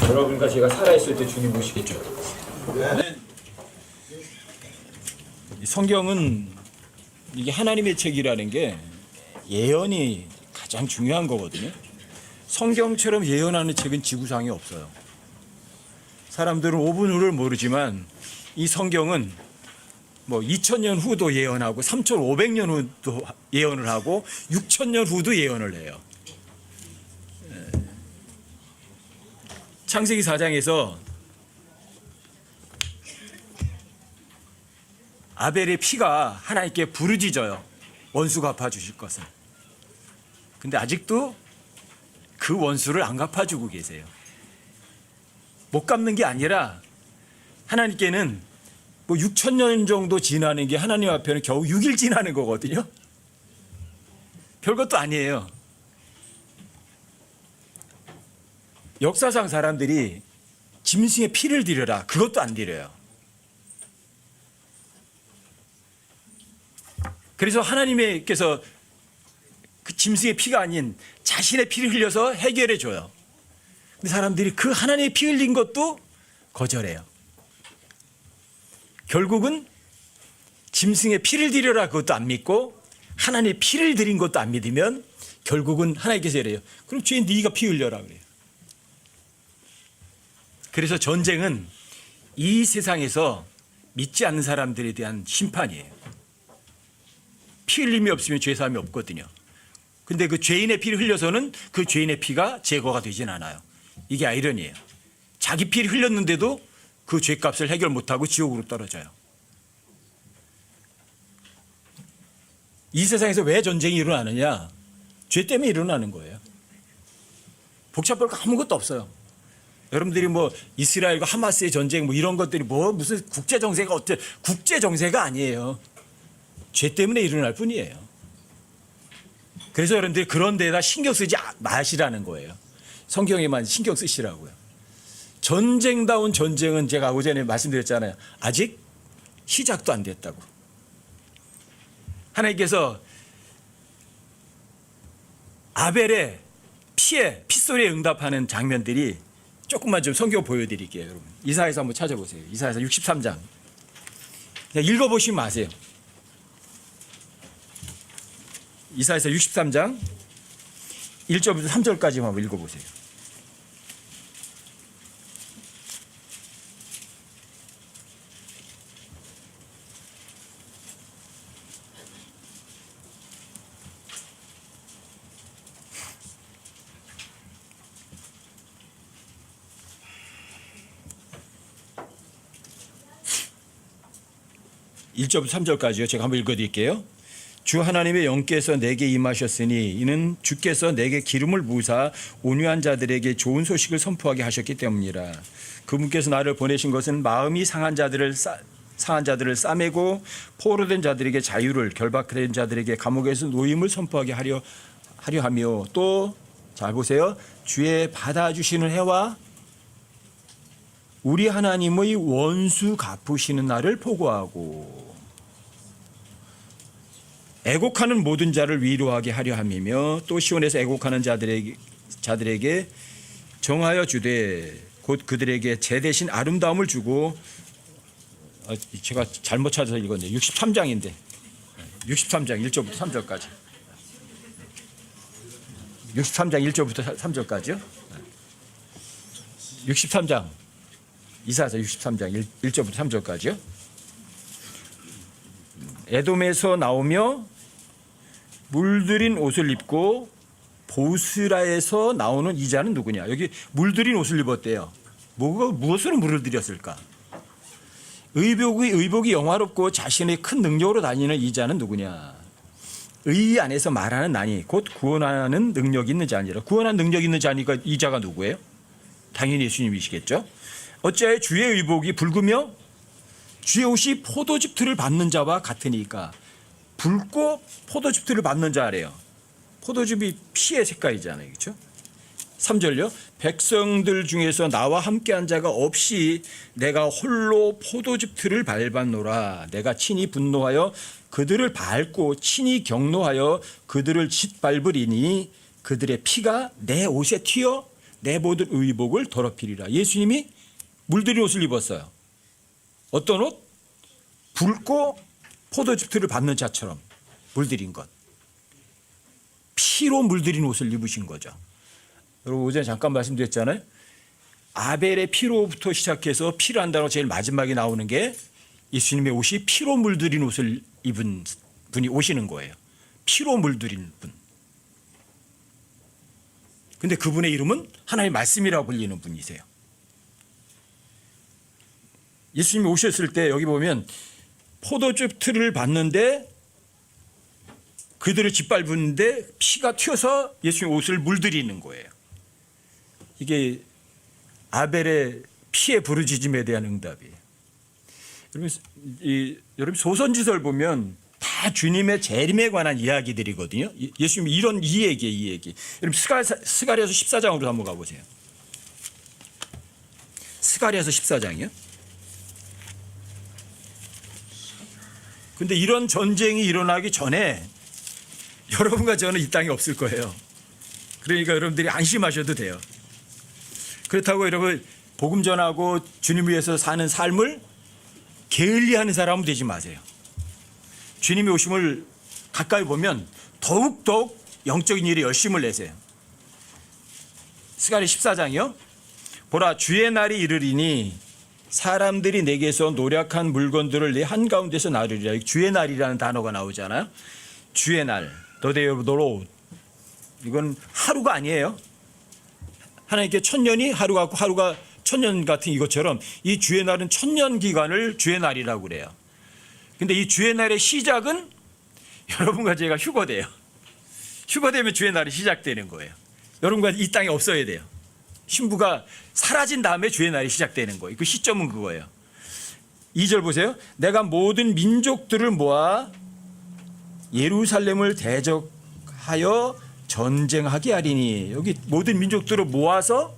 여러분과 제가 살아있을 때 주님 보시겠죠. 이 성경은 이게 하나님의 책이라는 게 예언이 가장 중요한 거거든요. 성경처럼 예언하는 책은 지구상에 없어요. 사람들은 5분 후를 모르지만 이 성경은 뭐 2000년 후도 예언하고 3500년 후도 예언을 하고 6000년 후도 예언을 해요. 창세기 4장에서 아벨의 피가 하나님께 부르짖어요. 원수 갚아주실 것을. 근데 아직도 그 원수를 안 갚아주고 계세요. 못 갚는 게 아니라 하나님께는 뭐 6000년 정도 지나는 게 하나님 앞에는 겨우 6일 지나는 거거든요. 별것도 아니에요. 역사상 사람들이 짐승의 피를 드려라. 그것도 안 드려요. 그래서 하나님께서 그 짐승의 피가 아닌 자신의 피를 흘려서 해결해 줘요. 근데 사람들이 그 하나님의 피 흘린 것도 거절해요. 결국은 짐승의 피를 드려라 그것도 안 믿고 하나님의 피를 드린 것도 안 믿으면 결국은 하나님께서 이래요. 그럼 죄인 네가 피 흘려라 그래요. 그래서 전쟁은 이 세상에서 믿지 않는 사람들에 대한 심판이에요. 피 흘림이 없으면 죄사함이 없거든요. 근데 그 죄인의 피를 흘려서는 그 죄인의 피가 제거가 되진 않아요. 이게 아이러니예요. 자기 피를 흘렸는데도 그 죄값을 해결 못하고 지옥으로 떨어져요. 이 세상에서 왜 전쟁이 일어나느냐? 죄 때문에 일어나는 거예요. 복잡할 거 아무것도 없어요. 여러분들이 뭐 이스라엘과 하마스의 전쟁 뭐 이런 것들이 뭐 무슨 국제 정세가 어때? 국제 정세가 아니에요. 죄 때문에 일어날 뿐이에요. 그래서 여러분들이 그런 데다 신경 쓰지 마시라는 거예요. 성경에만 신경 쓰시라고요. 전쟁다운 전쟁은 제가 오전에 말씀드렸잖아요. 아직 시작도 안 됐다고. 하나님께서 아벨의 핏소리에 응답하는 장면들이 조금만 좀 성경 보여드릴게요. 여러분 이사야서 한번 찾아보세요. 이사야서 63장 그냥 읽어보시면 아세요. 이사야서 63장 1절부터 3절까지 한번 읽어보세요. (1절부터 3절까지요) 제가 한번 읽어드릴게요. 주 하나님의 영께서 내게 임하셨으니 이는 주께서 내게 기름을 부으사 온유한 자들에게 좋은 소식을 선포하게 하셨기 때문이라. 그분께서 나를 보내신 것은 마음이 상한 자들을 싸매고 포로된 자들에게 자유를, 결박된 자들에게 감옥에서 노임을 선포하게 하려 하며, 또 잘 보세요. 주의 받아주시는 해와 우리 하나님의 원수 갚으시는 날을 포고하고 애곡하는 모든 자를 위로하게 하려 함이며, 또 시온에서 애곡하는 자들에게 정하여 주되 곧 그들에게 제 대신 아름다움을 주고. 제가 잘못 찾아서 읽었네요. 63장인데 63장 1절부터 3절까지 63장 1절부터 3절까지요. 63장 이사야서 63장 1절부터 3절까지요. 에돔에서 나오며 물들인 옷을 입고 보스라에서 나오는 이 자는 누구냐? 여기 물들인 옷을 입었대요. 무엇으로 물을 들였을까? 의복이 영화롭고 자신의 큰 능력으로 다니는 이 자는 누구냐? 의 안에서 말하는 나니 곧 구원하는 능력이 있는 자니라. 구원하는 능력이 있는 자니까 이 자가 누구예요? 당연히 예수님이시겠죠. 어찌하여 주의 의복이 붉으며 주의 옷이 포도즙 틀을 받는 자와 같으니까. 붉고 포도즙 틀을 받는 자래요. 포도즙이 피의 색깔이잖아요. 그렇죠? 3절요. 백성들 중에서 나와 함께한 자가 없이 내가 홀로 포도즙 틀을 밟았노라. 내가 친히 분노하여 그들을 밟고 친히 경노하여 그들을 짓밟으리니 그들의 피가 내 옷에 튀어 내 모든 의복을 더럽히리라. 예수님이 물들인 옷을 입었어요. 어떤 옷? 붉고 포도즙들을 밟는 자처럼 물들인 것. 피로 물들인 옷을 입으신 거죠. 여러분 오전에 잠깐 말씀드렸잖아요. 아벨의 피로부터 시작해서 피라는 단어 제일 마지막에 나오는 게 예수님의 옷이 피로 물들인 옷을 입은 분이 오시는 거예요. 피로 물들인 분. 근데 그분의 이름은 하나님의 말씀이라고 불리는 분이세요. 예수님이 오셨을 때 여기 보면 포도즙 틀을 봤는데 그들을 짓밟았는데 피가 튀어서 예수님의 옷을 물들이는 거예요. 이게 아벨의 피의 부르짖음에 대한 응답이에요. 여러분 소선지설 보면 다 주님의 재림에 관한 이야기들이거든요. 예수님이 이 얘기. 여러분 스가랴서 14장으로 한번 가보세요. 스가랴서 14장이요. 근데 이런 전쟁이 일어나기 전에 여러분과 저는 이 땅에 없을 거예요. 그러니까 여러분들이 안심하셔도 돼요. 그렇다고 여러분 복음 전하고 주님을 위해서 사는 삶을 게을리하는 사람은 되지 마세요. 주님이 오심을 가까이 보면 더욱 영적인 일에 열심을 내세요. 스가랴 14장이요. 보라 주의 날이 이르리니 사람들이 내게서 노력한 물건들을 내 한가운데서 나누리라. 주의 날이라는 단어가 나오잖아요. 주의 날. 더데이오브도로. 이건 하루가 아니에요. 하나님께 천년이 하루 같고 하루가 천년 같은 이것처럼 이 주의 날은 천년 기간을 주의 날이라고 그래요. 근데 이 주의 날의 시작은 여러분과 제가 휴거돼요. 휴거되면 주의 날이 시작되는 거예요. 여러분과 이 땅에 없어야 돼요. 신부가 사라진 다음에 주의 날이 시작되는 거예요. 그 시점은 그거예요. 2절 보세요. 내가 모든 민족들을 모아 예루살렘을 대적하여 전쟁하게 하리니. 여기 모든 민족들을 모아서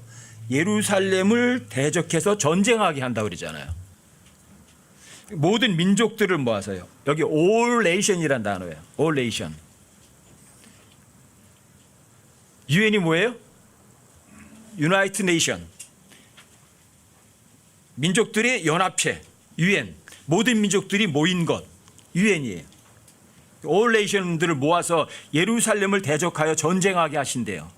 예루살렘을 대적해서 전쟁하게 한다고 그러잖아요. 모든 민족들을 모아서요. 여기 all nation이라는 단어예요. all nation. UN이 뭐예요? United Nation. 민족들의 연합체. UN. 모든 민족들이 모인 것. UN이에요. all nation들을 모아서 예루살렘을 대적하여 전쟁하게 하신대요.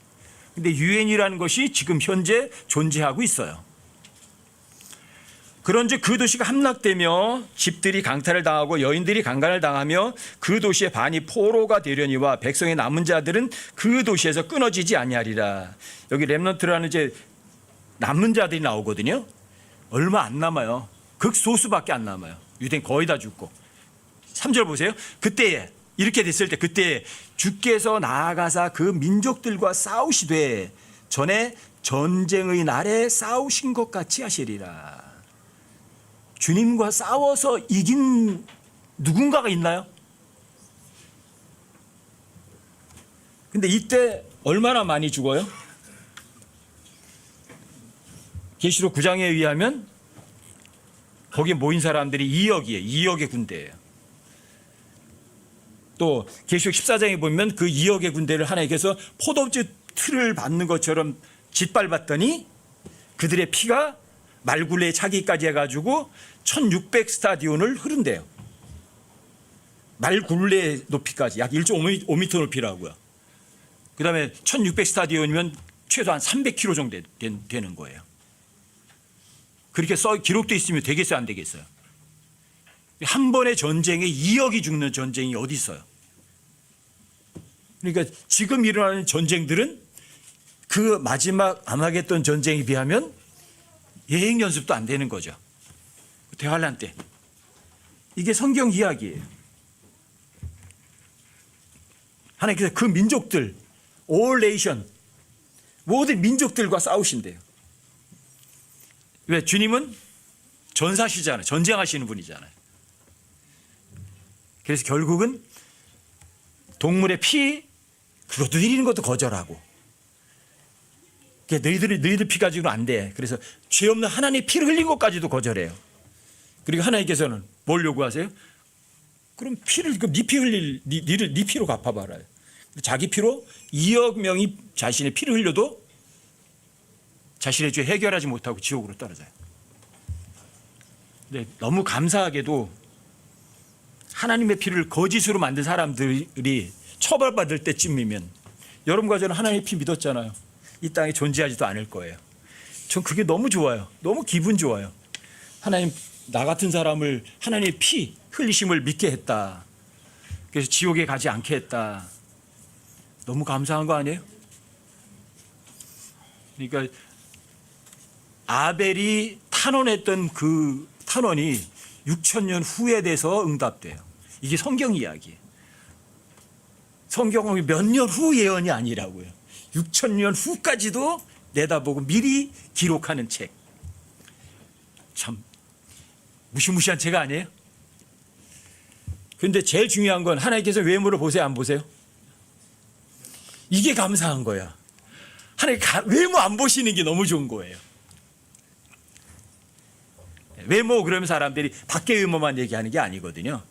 근데 유엔이라는 것이 지금 현재 존재하고 있어요. 그런즉 그 도시가 함락되며 집들이 강탈을 당하고 여인들이 강간을 당하며 그 도시의 반이 포로가 되려니와 백성의 남은 자들은 그 도시에서 끊어지지 아니하리라. 여기 렘넌트라는 이제 남은 자들이 나오거든요. 얼마 안 남아요. 극소수밖에 안 남아요. 유대인 거의 다 죽고. 3절 보세요. 그때에 이렇게 됐을 때 그때 주께서 나아가사 그 민족들과 싸우시되 전에 전쟁의 날에 싸우신 것 같이 하시리라. 주님과 싸워서 이긴 누군가가 있나요? 근데 이때 얼마나 많이 죽어요? 계시록 9장에 의하면 거기에 모인 사람들이 2억이에요. 2억의 군대예요. 또 계시록 14장에 보면 그 2억의 군대를 하나님께서 포도즙 틀을 받는 것처럼 짓밟았더니 그들의 피가 말굴레에 차기까지 해가지고 1600 스타디온을 흐른대요. 말굴레 높이까지 약 1.5m 높이라고요. 그 다음에 1600 스타디온이면 최소한 300km 정도 되는 거예요. 그렇게 기록되어 있으면 되겠어요, 안 되겠어요? 한 번의 전쟁에 2억이 죽는 전쟁이 어디 있어요? 그러니까 지금 일어나는 전쟁들은 그 마지막 아마겟돈 전쟁에 비하면 예행 연습도 안 되는 거죠. 대환란 때. 이게 성경 이야기예요. 하나님께서 그 민족들, all nation, 모든 민족들과 싸우신대요. 왜? 주님은 전사시잖아요. 전쟁하시는 분이잖아요. 그래서 결국은 동물의 피 그것도 드리는 것도 거절하고, 너희들 피 가지고는 안 돼. 그래서 죄 없는 하나님의 피를 흘린 것까지도 거절해요. 그리고 하나님께서는 뭘 요구하세요? 그럼 피를 네 피 흘릴 네 피로 갚아봐라. 자기 피로 2억 명이 자신의 피를 흘려도 자신의 죄 해결하지 못하고 지옥으로 떨어져요. 근데 너무 감사하게도 하나님의 피를 거짓으로 만든 사람들이 처벌받을 때쯤이면 여러분과 저는 하나님의 피 믿었잖아요. 이 땅에 존재하지도 않을 거예요. 전 그게 너무 좋아요. 너무 기분 좋아요. 하나님, 나 같은 사람을 하나님의 피 흘리심을 믿게 했다. 그래서 지옥에 가지 않게 했다. 너무 감사한 거 아니에요? 그러니까 아벨이 탄원했던 그 탄원이 6,000년 후에 돼서 응답돼요. 이게 성경 이야기예요. 성경은 몇 년 후 예언이 아니라고요. 6,000년 후까지도 내다보고 미리 기록하는 책. 참 무시무시한 책 아니에요? 그런데 제일 중요한 건 하나님께서 외모를 보세요, 안 보세요? 이게 감사한 거야. 하나님 외모 안 보시는 게 너무 좋은 거예요. 외모 그러면 사람들이 밖의 외모만 얘기하는 게 아니거든요.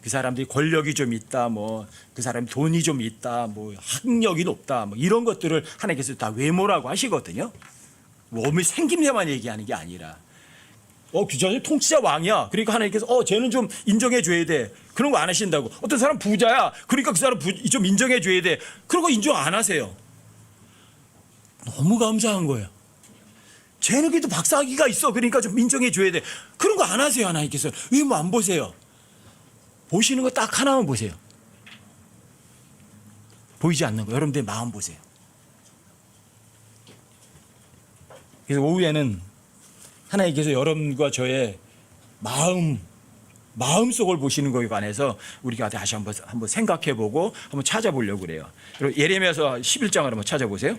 그 사람들이 권력이 좀 있다, 뭐 그 사람이 돈이 좀 있다, 뭐 학력이 높다, 뭐 이런 것들을 하나님께서 다 외모라고 하시거든요. 몸이 생김새만 얘기하는 게 아니라, 그 사람이 통치자 왕이야. 그러니까 하나님께서 쟤는 좀 인정해 줘야 돼. 그런 거 안 하신다고. 어떤 사람 부자야. 그러니까 그 사람 좀 인정해 줘야 돼. 그런 거 인정 안 하세요. 너무 감사한 거예요. 쟤는 그래도 박사학위가 있어. 그러니까 좀 인정해 줘야 돼. 그런 거 안 하세요, 하나님께서. 외모 안 보세요. 보시는 거 딱 하나만 보세요. 보이지 않는 거. 여러분들 마음 보세요. 그래서 오후에는 하나님께서 여러분과 저의 마음속을 보시는 것에 관해서 우리가 다시 한번 생각해보고 한번 찾아보려고 그래요. 그리고 예레미야서 11장을 한번 찾아보세요.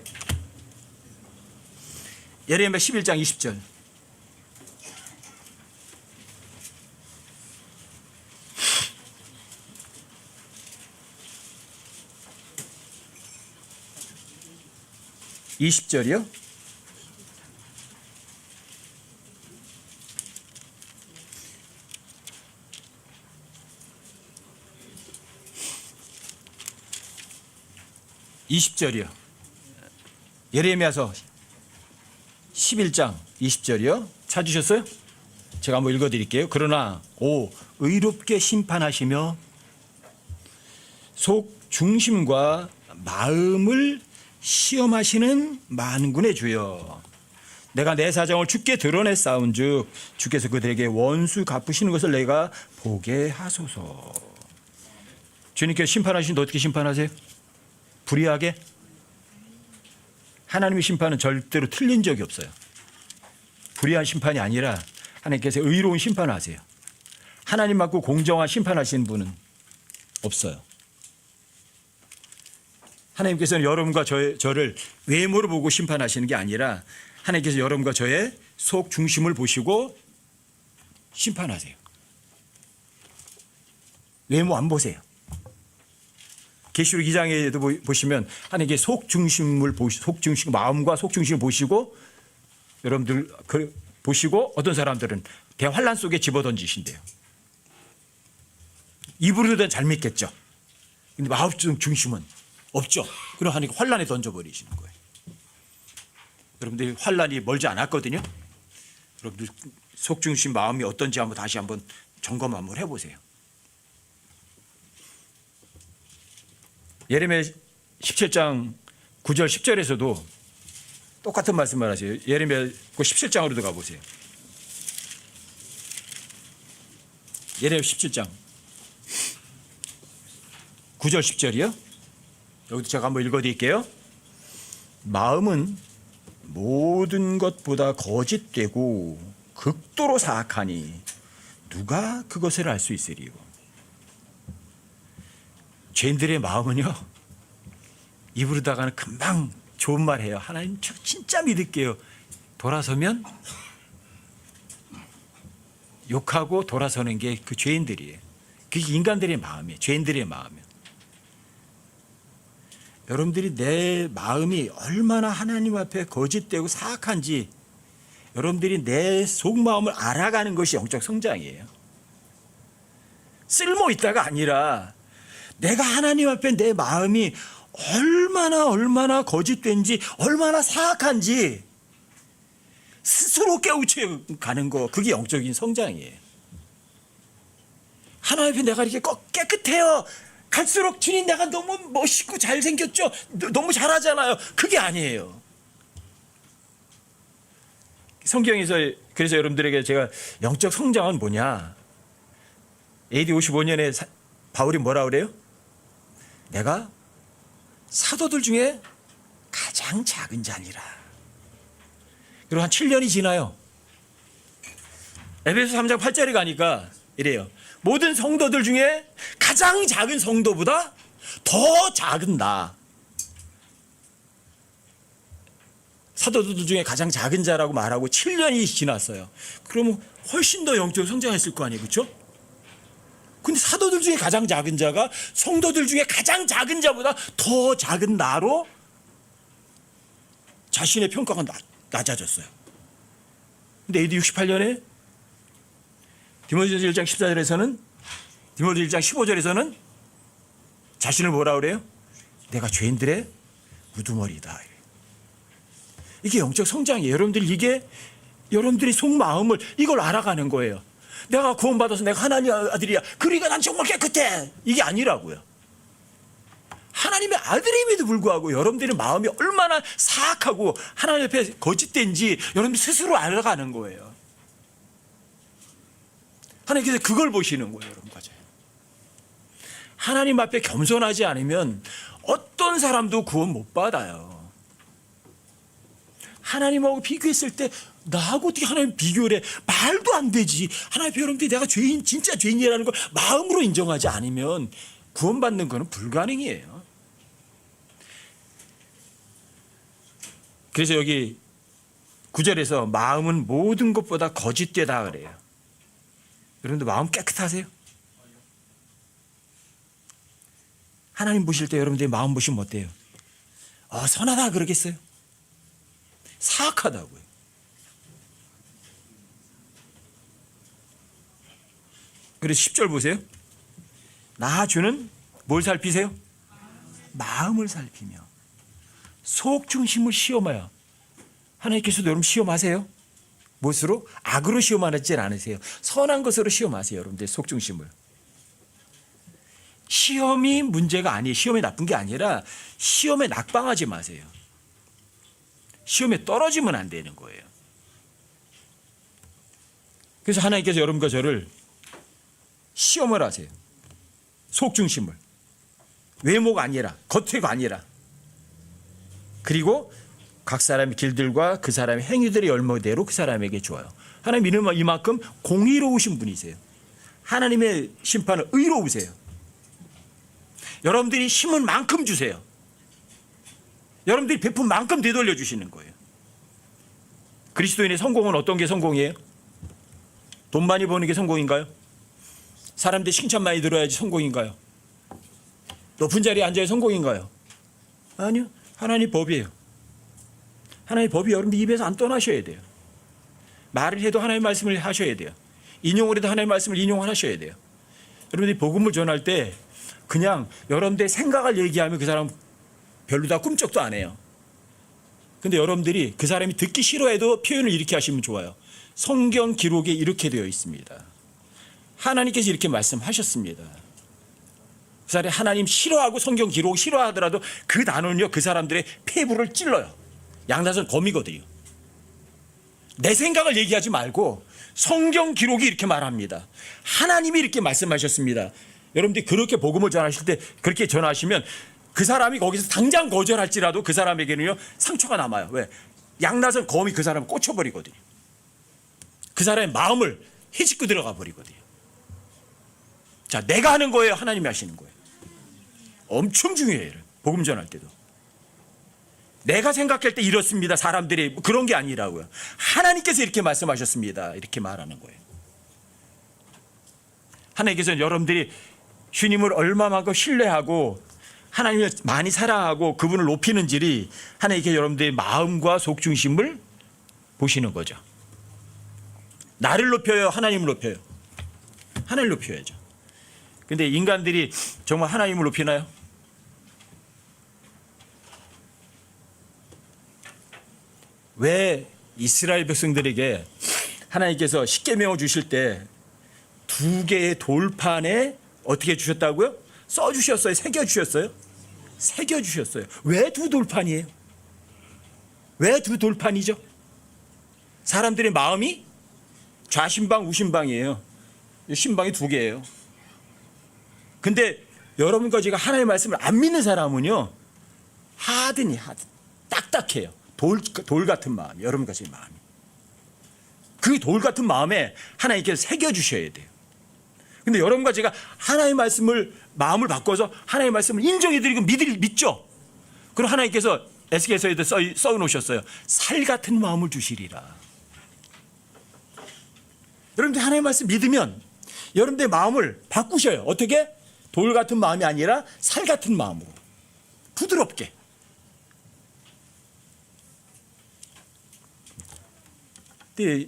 예레미야 11장 20절. (20절이요) (20절이요) 예레미야서 11장 20절이요. 찾으셨어요? 제가 한번 읽어드릴게요. 그러나 의롭게 심판하시며 속 중심과 마음을 시험하시는 만군의 주여, 내가 내 사정을 주께 드러냈사온즉 주께서 그들에게 원수 갚으시는 것을 내가 보게 하소서. 주님께서 심판하시는데 어떻게 심판하세요? 불의하게? 하나님의 심판은 절대로 틀린 적이 없어요. 불의한 심판이 아니라 하나님께서 의로운 심판을 하세요. 하나님 맞고 공정한 심판하시는 분은 없어요. 하나님께서는 여러분과 저를 외모를 보고 심판하시는 게 아니라 하나님께서 여러분과 저의 속 중심을 보시고 심판하세요. 외모 안 보세요. 계시록 2장에도 보시면 하나님께 속 중심을 마음과 속 중심을 보시고 여러분들 보시고 어떤 사람들은 대환란 속에 집어던지신대요. 입으로는 잘 믿겠죠. 근데 마음 중심은 없죠. 그럼 하나님 환란에 던져버리시는 거예요. 여러분들 환란이 멀지 않았거든요. 여러분들 속 중심 마음이 어떤지 다시 한번 점검 한번 해보세요. 예레미야 17장 9절 10절에서도 똑같은 말씀을 하세요. 예레미야 17장으로도 가보세요. 예레미야 17장 9절 10절이요. 여기도 제가 한번 읽어드릴게요. 마음은 모든 것보다 거짓되고 극도로 사악하니 누가 그것을 알 수 있으리요. 죄인들의 마음은요, 입으로다가는 금방 좋은 말 해요. 하나님 저 진짜 믿을게요. 돌아서면 욕하고 돌아서는 게 그 죄인들이에요. 그게 인간들의 마음이에요. 죄인들의 마음이에요. 여러분들이 내 마음이 얼마나 하나님 앞에 거짓되고 사악한지 여러분들이 내 속마음을 알아가는 것이 영적 성장이에요. 쓸모 있다가 아니라 내가 하나님 앞에 내 마음이 얼마나 거짓된지 얼마나 사악한지 스스로 깨우쳐 가는 거, 그게 영적인 성장이에요. 하나님 앞에 내가 이렇게 깨끗해요. 갈수록 주님 내가 너무 멋있고 잘생겼죠. 너무 잘하잖아요. 그게 아니에요. 성경에서 그래서 여러분들에게 제가 영적 성장은 뭐냐. AD 55년에 바울이 뭐라 그래요? 내가 사도들 중에 가장 작은 자니라. 그리고 한 7년이 지나요. 에베소 3장 8절에 가니까 이래요. 모든 성도들 중에 가장 작은 성도보다 더 작은 나. 사도들 중에 가장 작은 자라고 말하고 7년이 지났어요. 그러면 훨씬 더 영적으로 성장했을 거 아니에요. 그렇죠? 근데 사도들 중에 가장 작은 자가 성도들 중에 가장 작은 자보다 더 작은 나로 자신의 평가가 낮아졌어요. 근데 AD 68년에 디모데전서 1장 14절에서는 디모데 1장 15절에서는 자신을 뭐라 그래요? 내가 죄인들의 우두머리다. 이게 영적 성장이에요. 여러분들 이게 여러분들이 속마음을 이걸 알아가는 거예요. 내가 구원받아서 내가 하나님의 아들이야. 그러니까 난 정말 깨끗해. 이게 아니라고요. 하나님의 아들임에도 불구하고 여러분들의 마음이 얼마나 사악하고 하나님 앞에 거짓된지 여러분들 스스로 알아가는 거예요. 하나님께서 그걸 보시는 거예요. 여러분. 하나님 앞에 겸손하지 않으면 어떤 사람도 구원 못 받아요. 하나님하고 비교했을 때 나하고 어떻게 하나님 비교를 해? 말도 안 되지. 하나님 앞에 여러분들이 내가 죄인, 진짜 죄인이라는 걸 마음으로 인정하지 않으면 구원받는 것은 불가능이에요. 그래서 여기 9절에서 마음은 모든 것보다 거짓되다 그래요. 여러분들 마음 깨끗하세요? 하나님 보실 때 여러분들이 마음 보시면 어때요? 선하다 그러겠어요? 사악하다고요. 그래서 10절 보세요. 나 주는 뭘 살피세요? 마음을 살피며 속 중심을 시험하여. 하나님께서도 여러분 시험하세요? 무엇으로? 악으로 시험하지 않으세요. 선한 것으로 시험하세요. 여러분들 속 중심을. 시험이 문제가 아니에요. 시험이 나쁜 게 아니라 시험에 낙방하지 마세요. 시험에 떨어지면 안 되는 거예요. 그래서 하나님께서 여러분과 저를 시험을 하세요. 속 중심을. 외모가 아니라, 겉회가 아니라. 그리고 각 사람의 길들과 그 사람의 행위들의 열매대로 그 사람에게 줘요. 하나님 이만큼 공의로우신 분이세요. 하나님의 심판은 의로우세요. 여러분들이 심은 만큼 주세요. 여러분들이 베푼 만큼 되돌려 주시는 거예요. 그리스도인의 성공은 어떤 게 성공이에요? 돈 많이 버는 게 성공인가요? 사람들 칭찬 많이 들어야지 성공인가요? 높은 자리에 앉아야 성공인가요? 아니요. 하나님 법이에요. 하나님 법이 여러분들 입에서 안 떠나셔야 돼요. 말을 해도 하나님의 말씀을 하셔야 돼요. 인용을 해도 하나님의 말씀을 인용하셔야 돼요. 여러분들이 복음을 전할 때 그냥 여러분들의 생각을 얘기하면 그 사람 별로 꿈쩍도 안 해요. 근데 여러분들이 그 사람이 듣기 싫어해도 표현을 이렇게 하시면 좋아요. 성경 기록에 이렇게 되어 있습니다. 하나님께서 이렇게 말씀하셨습니다. 그 사람이 하나님 싫어하고 성경 기록 싫어하더라도 그 단어는요, 그 사람들의 폐부를 찔러요. 양다선 범이거든요. 내 생각을 얘기하지 말고 성경 기록이 이렇게 말합니다. 하나님이 이렇게 말씀하셨습니다. 여러분들이 그렇게 복음을 전하실 때 그렇게 전하시면 그 사람이 거기서 당장 거절할지라도 그 사람에게는요 상처가 남아요. 왜? 양나선 검이 그 사람을 꽂혀버리거든요. 그 사람의 마음을 헤집고 들어가 버리거든요. 자, 내가 하는 거예요? 하나님이 하시는 거예요? 엄청 중요해요. 복음 전할 때도. 내가 생각할 때 이렇습니다. 사람들이 그런 게 아니라고요. 하나님께서 이렇게 말씀하셨습니다. 이렇게 말하는 거예요. 하나님께서는 여러분들이 주님을 얼마만큼 신뢰하고 하나님을 많이 사랑하고 그분을 높이는지 하나님께 여러분들의 마음과 속중심을 보시는 거죠. 나를 높여요? 하나님을 높여요? 하나님을 높여야죠. 근데 인간들이 정말 하나님을 높이나요? 왜 이스라엘 백성들에게 하나님께서 십계명을 주실 때 두 개의 돌판에 어떻게 주셨다고요? 써주셨어요? 새겨주셨어요? 새겨주셨어요. 왜 두 돌판이에요? 왜 두 돌판이죠? 사람들의 마음이 좌심방 우심방이에요. 심방이 두 개예요. 근데 여러분과 제가 하나님의 말씀을 안 믿는 사람은요, 하드니 딱딱해요. 돌 같은 마음, 여러분과 제 마음이. 그 돌 같은 마음에 하나님께서 새겨주셔야 돼요. 근데 여러분과 제가 하나님의 말씀을, 마음을 바꿔서 하나님의 말씀을 인정해드리고 믿죠? 그럼 하나님께서 에스겔서에도 써놓으셨어요. 살 같은 마음을 주시리라. 여러분들 하나님의 말씀 믿으면 여러분들의 마음을 바꾸셔요. 어떻게? 돌 같은 마음이 아니라 살 같은 마음으로. 부드럽게. 근데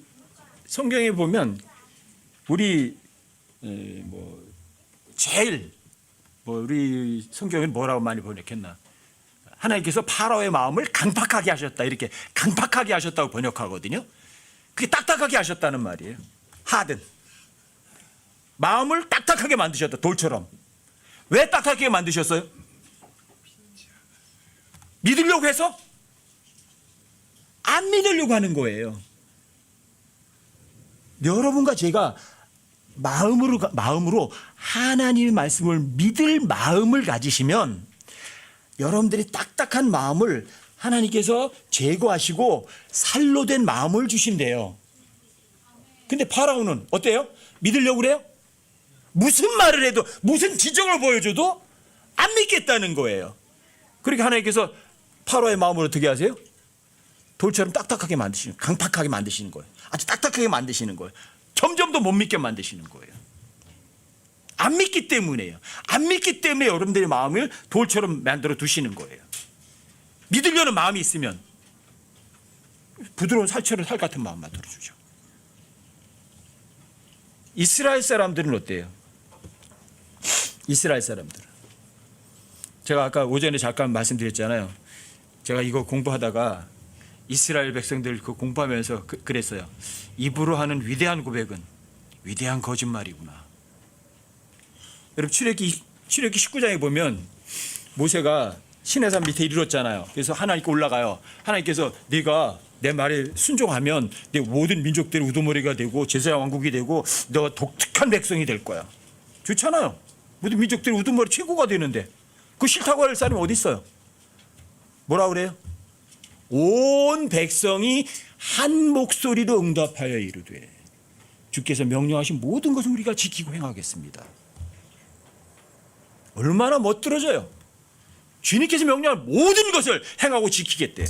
성경에 보면 우리 제일 우리 성경에 뭐라고 많이 번역했나? 하나님께서 파라오의 마음을 강팍하게 하셨다, 이렇게 강팍하게 하셨다고 번역하거든요. 그게 딱딱하게 하셨다는 말이에요. 하든 마음을 딱딱하게 만드셨다, 돌처럼. 왜 딱딱하게 만드셨어요? 믿으려고 해서? 안 믿으려고 하는 거예요. 여러분과 제가 마음으로 하나님의 말씀을 믿을 마음을 가지시면 여러분들이 딱딱한 마음을 하나님께서 제거하시고 살로 된 마음을 주신대요. 근데 파라오는 어때요? 믿으려고 그래요? 무슨 말을 해도, 무슨 지적을 보여줘도 안 믿겠다는 거예요. 그러니까 하나님께서 파라오의 마음을 어떻게 하세요? 돌처럼 딱딱하게 만드시는, 강팍하게 만드시는 거예요. 아주 딱딱하게 만드시는 거예요. 점점 더 못 믿게 만드시는 거예요. 안 믿기 때문에요. 안 믿기 때문에 여러분들의 마음을 돌처럼 만들어 두시는 거예요. 믿으려는 마음이 있으면 부드러운 살처럼 살 같은 마음 만들어 주죠. 이스라엘 사람들은 어때요? 이스라엘 사람들은, 제가 아까 오전에 잠깐 말씀드렸잖아요. 제가 이거 공부하다가 이스라엘 백성들 그 공부하면서 그랬어요. 입으로 하는 위대한 고백은 위대한 거짓말이구나. 여러분, 출애굽기 19장에 보면 모세가 시내산 밑에 이르렀잖아요. 그래서 하나님께 올라가요. 하나님께서 네가 내 말에 순종하면 내 모든 민족들의 우두머리가 되고 제사장 왕국이 되고 너가 독특한 백성이 될 거야. 좋잖아요. 모든 민족들의 우두머리 최고가 되는데 그 싫다고 할 사람이 어디 있어요? 뭐라 그래요? 온 백성이 한 목소리로 응답하여 이르되 주께서 명령하신 모든 것을 우리가 지키고 행하겠습니다. 얼마나 멋들어져요. 주님께서 명령한 모든 것을 행하고 지키겠대요.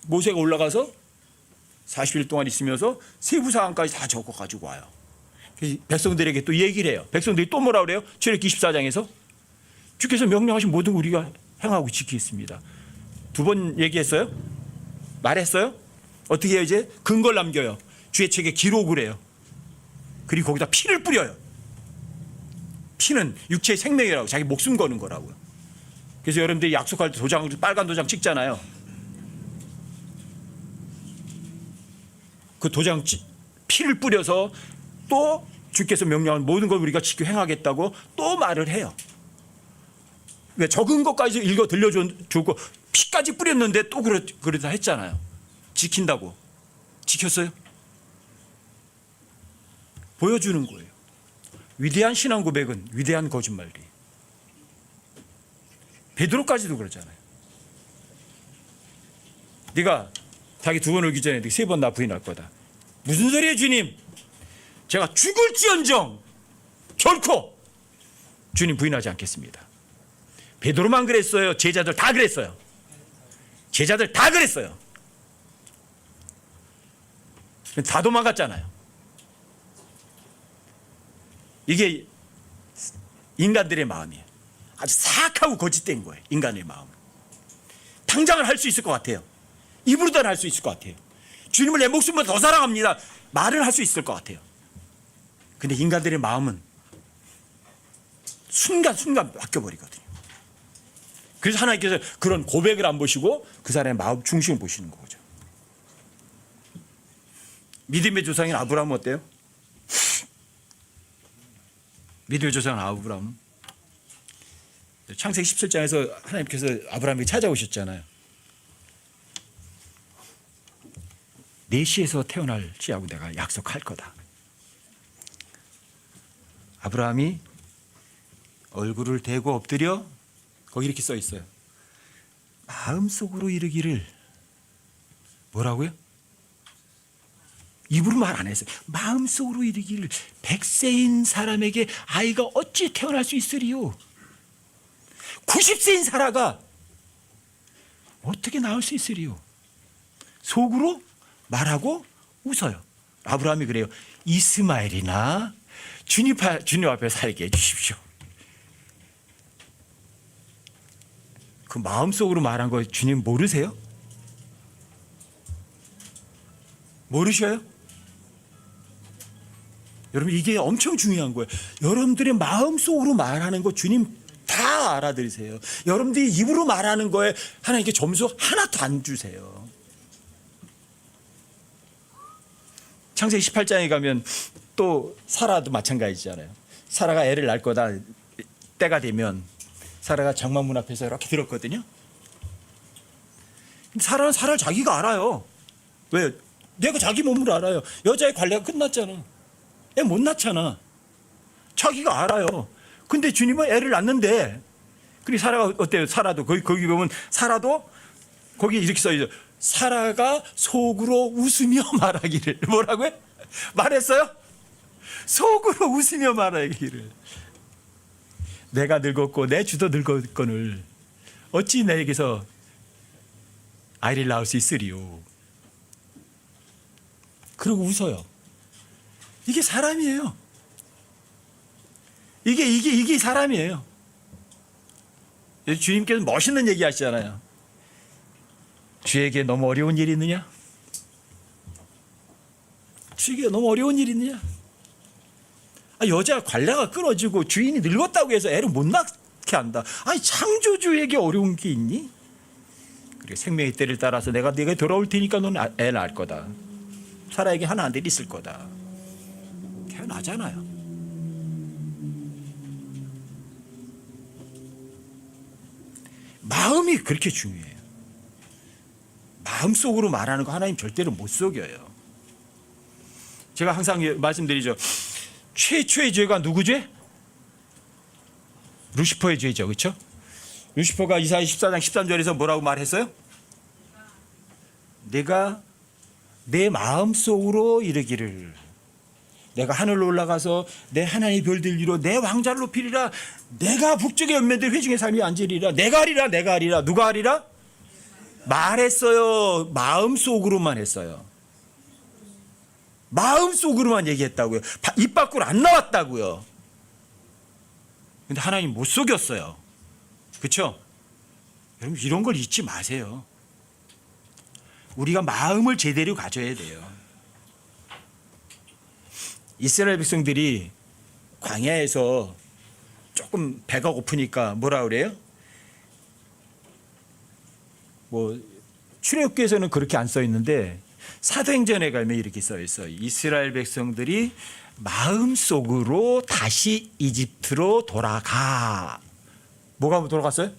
모세가 올라가서 40일 동안 있으면서 세부 사항까지 다 적어가지고 와요. 백성들에게 또 얘기를 해요. 백성들이 또 뭐라 그래요? 출애굽기 24장에서 주께서 명령하신 모든 우리가 행하고 지키겠습니다. 두 번 얘기했어요? 말했어요? 어떻게 해요? 이제 근거를 남겨요. 주의 책에 기록을 해요. 그리고 거기다 피를 뿌려요. 피는 육체의 생명이라고, 자기 목숨 거는 거라고요. 그래서 여러분들이 약속할 때 도장, 빨간 도장 찍잖아요. 그 도장 피를 뿌려서 또 주께서 명령한 모든 걸 우리가 지켜 행하겠다고 또 말을 해요. 왜 적은 것까지 읽어 들려주고 피까지 뿌렸는데 또 그러다 했잖아요. 지킨다고. 지켰어요? 보여주는 거예요. 위대한 신앙 고백은 위대한 거짓말이에요. 베드로까지도 그러잖아요. 네가 자기 두 번 오기 전에 세 번 나 부인할 거다. 무슨 소리예요, 주님? 제가 죽을지언정 결코 주님 부인하지 않겠습니다. 베드로만 그랬어요? 제자들 다 그랬어요? 제자들 다 그랬어요. 다 도망갔잖아요. 이게 인간들의 마음이에요. 아주 사악하고 거짓된 거예요. 인간의 마음. 당장은 할 수 있을 것 같아요. 입으로도 할 수 있을 것 같아요. 주님을 내 목숨보다 더 사랑합니다. 말을 할 수 있을 것 같아요. 근데 인간들의 마음은 순간순간 바뀌어버리거든요. 그래서 하나님께서 그런 고백을 안 보시고 그 사람의 마음 중심을 보시는 거죠. 믿음의 조상인 아브라함은 어때요? 믿음의 조상 아브라함. 창세기 17장에서 하나님께서 아브라함에게 찾아오셨잖아요. 네 씨에서 태어날지하고 내가 약속할 거다. 아브라함이 얼굴을 대고 엎드려 거기 이렇게 써 있어요. 마음속으로 이르기를 뭐라고요? 입으로 말 안 했어요. 마음속으로 이르기를 100세인 사람에게 아이가 어찌 태어날 수 있으리요? 90세인 사라가 어떻게 나올 수 있으리요? 속으로 말하고 웃어요. 아브라함이 그래요. 이스마엘이나 주님 앞에 살게 해주십시오. 그 마음속으로 말한 거 주님 모르세요? 모르셔요? 여러분 이게 엄청 중요한 거예요. 여러분들의 마음속으로 말하는 거 주님 다 알아들으세요. 여러분들이 입으로 말하는 거에 하나님께 점수 하나도 안 주세요. 창세기 18장에 가면 또 사라도 마찬가지잖아요. 사라가 애를 낳을 거다 때가 되면 사라가 장막문 앞에서 이렇게 들었거든요. 사라는 사라를 자기가 알아요. 왜? 내가 자기 몸으로 알아요. 여자의 관례가 끝났잖아. 애 못 낳잖아. 자기가 알아요. 근데 주님은 애를 낳는데, 그리고 사라가 어때요? 사라도 거기 보면 사라도 거기 이렇게 써 있어요. 사라가 속으로 웃으며 말하기를. 뭐라고요? 말했어요? 속으로 웃으며 말하기를. 내가 늙었고 내 주도 늙었거늘 어찌 내게서 아이를 낳을 수 있으리요. 그러고 웃어요. 이게 사람이에요. 이게 사람이에요. 주님께서 멋있는 얘기 하시잖아요. 주에게 너무 어려운 일이 있느냐? 주에게 너무 어려운 일이 있느냐? 여자 관례가 끊어지고 주인이 늙었다고 해서 애를 못 낳게 한다. 아니 창조주에게 어려운 게 있니? 그리고 생명의 때를 따라서 내가 돌아올 테니까 너는 애 낳을 거다. 사라에게 하나 아들이 있을 거다. 태어나잖아요. 마음이 그렇게 중요해요. 마음속으로 말하는 거 하나님 절대로 못 속여요. 제가 항상 말씀드리죠. 최초의 죄가 누구 죄? 루시퍼의 죄죠. 그렇죠? 루시퍼가 이사야 14장 13절에서 뭐라고 말했어요? 내가 내 마음속으로 이르기를 내가 하늘로 올라가서 내 하나님의 별들 위로 내 왕자를 높이리라. 내가 북쪽의 연면들 회중의 삶이 앉으리라. 내가 하리라. 누가 하리라? 말했어요. 마음속으로만 했어요. 마음속으로만 얘기했다고요. 입 밖으로 안 나왔다고요. 근데 하나님 못 속였어요. 그렇죠? 여러분 이런 걸 잊지 마세요. 우리가 마음을 제대로 가져야 돼요. 이스라엘 백성들이 광야에서 조금 배가 고프니까 뭐라 그래요? 출애굽기에서는 그렇게 안 써 있는데 사도행전에 가면 이렇게 써 있어요. 이스라엘 백성들이 마음속으로 다시 이집트로 돌아가. 뭐가 돌아갔어요?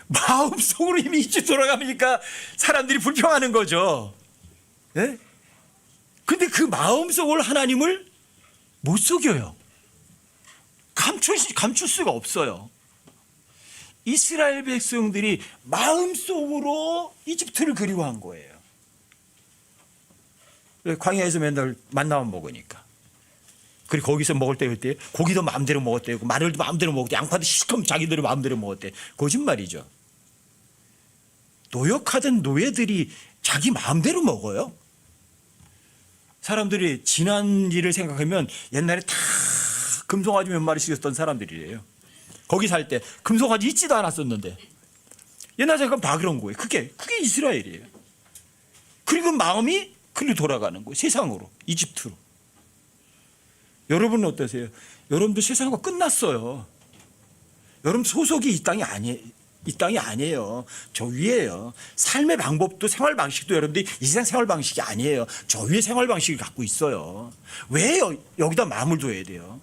마음속으로 이미 이집트 돌아가니까 사람들이 불평하는 거죠. 네? 근데 그 마음속으로 하나님을 못 속여요. 감출 수가 없어요. 이스라엘 백성들이 마음속으로 이집트를 그리워한 거예요. 광야에서 맨날 만나만 먹으니까. 그리고 거기서 먹을 때 그때 고기도 마음대로 먹었대요. 마늘도 마음대로 먹었대. 양파도 시커먼 자기들이 마음대로 먹었대. 거짓말이죠. 노역하던 노예들이 자기 마음대로 먹어요. 사람들이 지난 일을 생각하면 옛날에 다 금송아지 몇 마리씩 있었던 사람들이에요. 거기 살 때 금송아지 있지도 않았었는데 옛날 생각하면 다 그런 거예요. 그게 이스라엘이에요. 그리고 마음이 글로 돌아가는 거예요. 세상으로, 이집트로. 여러분은 어떠세요? 여러분도 세상과 끝났어요. 여러분 소속이 이 땅이 아니에요. 이 땅이 아니에요. 저 위에요. 삶의 방법도 생활 방식도 여러분들이 이 세상 생활 방식이 아니에요. 저 위에 생활 방식을 갖고 있어요. 왜 여기다 마음을 둬야 돼요?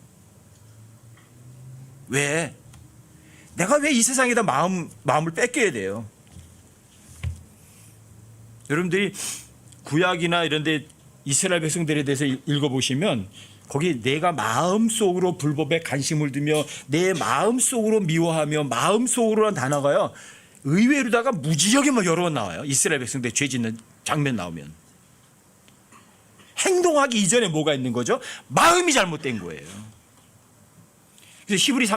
왜? 내가 왜 이 세상에다 마음을 뺏겨야 돼요? 여러분들이 구약이나 이런 데 이스라엘 백성들에 대해서 읽어보시면 거기 내가 마음속으로 불법에 관심을 두며 내 마음속으로 미워하며 마음속으로라는 단어가요. 의외로다가 무지하게 여러 번 나와요. 이스라엘 백성들 죄 짓는 장면 나오면. 행동하기 이전에 뭐가 있는 거죠? 마음이 잘못된 거예요. 그래서 히브리서